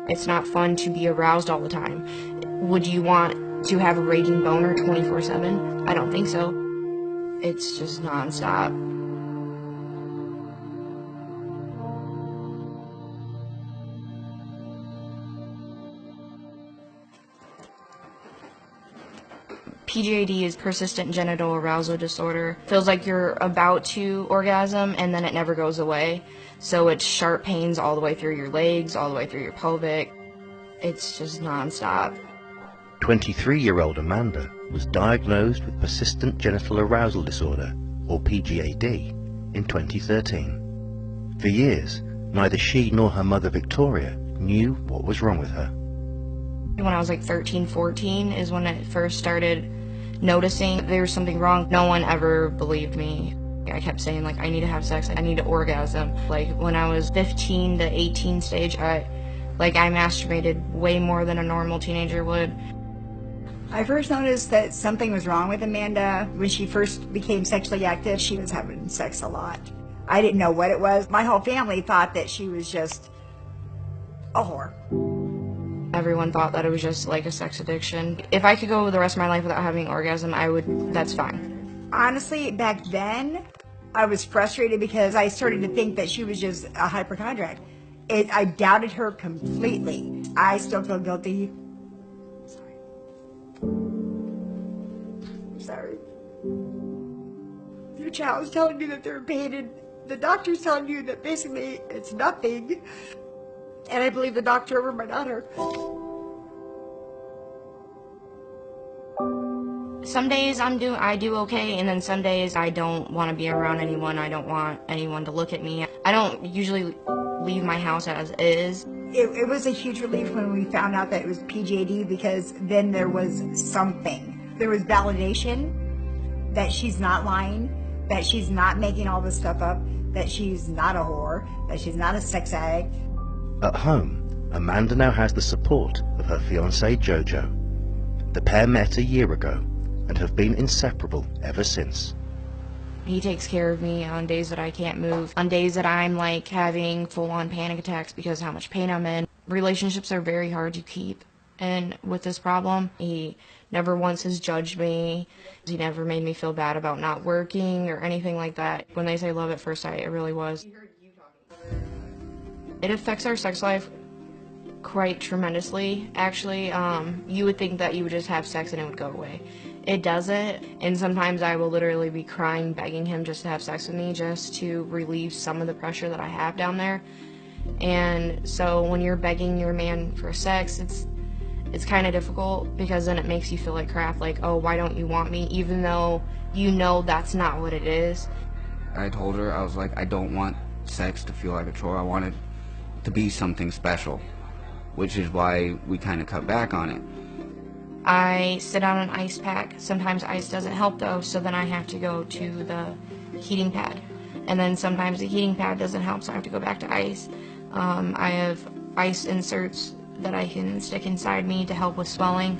It's not fun to be aroused all the time. Would you want to have a raging boner 24/7? I don't think so. It's just nonstop. PGAD is persistent genital arousal disorder. Feels like you're about to orgasm and then it never goes away. So it's sharp pains all the way through your legs, all the way through your pelvic. It's just nonstop. 23-year-old Amanda was diagnosed with persistent genital arousal disorder, or PGAD, in 2013. For years, neither she nor her mother Victoria knew what was wrong with her. When I was like 13, 14 is when I first started noticing there was something wrong. No one ever believed me. I kept saying, like, I need to have sex, I need to orgasm. Like, when I was 15 to 18 stage, I masturbated way more than a normal teenager would. I first noticed that something was wrong with Amanda when she first became sexually active. She was having sex a lot. I didn't know what it was. My whole family thought that she was just a whore. Everyone thought that it was just like a sex addiction. If I could go the rest of my life without having an orgasm, I would, that's fine. Honestly, back then, I was frustrated because I started to think that she was just a hypochondriac. I doubted her completely. I still feel guilty. Sorry. Your child's telling you that they're in pain, and the doctor's telling you that basically it's nothing. And I believe the doctor over my daughter. Some days I do okay, and then some days I don't want to be around anyone. I don't want anyone to look at me. I don't usually leave my house as is. It was a huge relief when we found out that it was PGAD, because then there was something. There was validation that she's not lying, that she's not making all this stuff up, that she's not a whore, that she's not a sex addict. At home, Amanda now has the support of her fiancé Jojo. The pair met a year ago and have been inseparable ever since. He takes care of me on days that I can't move, on days that I'm like having full-on panic attacks because of how much pain I'm in. Relationships are very hard to keep, and with this problem, he never once has judged me. He never made me feel bad about not working or anything like that. When they say love at first sight, it really was. It affects our sex life quite tremendously, actually. You would think that you would just have sex and it would go away. It doesn't, and sometimes I will literally be crying, begging him just to have sex with me, just to relieve some of the pressure that I have down there. And so when you're begging your man for sex, it's kind of difficult, because then it makes you feel like crap, like, oh, why don't you want me, even though you know that's not what it is. I told her, I was like, I don't want sex to feel like a chore. I want it to be something special, which is why we kind of cut back on it. I sit on an ice pack. Sometimes ice doesn't help though, so then I have to go to the heating pad. And then sometimes the heating pad doesn't help, so I have to go back to ice. I have ice inserts that I can stick inside me to help with swelling.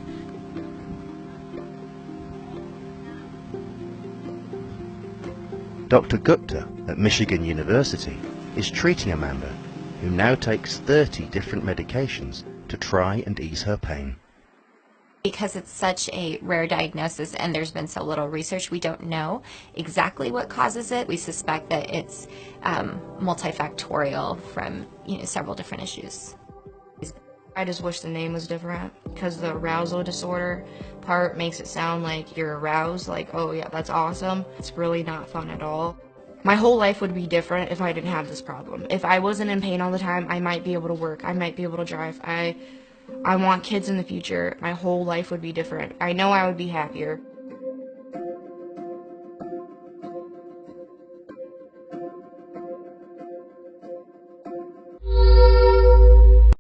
Dr. Gupta at Michigan University is treating Amanda, who now takes 30 different medications to try and ease her pain. Because it's such a rare diagnosis and there's been so little research, we don't know exactly what causes it. We suspect that it's multifactorial from several different issues. I just wish the name was different, because the arousal disorder part makes it sound like you're aroused, like, oh yeah, that's awesome. It's really not fun at all. My whole life would be different if I didn't have this problem. If I wasn't in pain all the time, I might be able to work, I might be able to drive. I want kids in the future. My whole life would be different. I know I would be happier.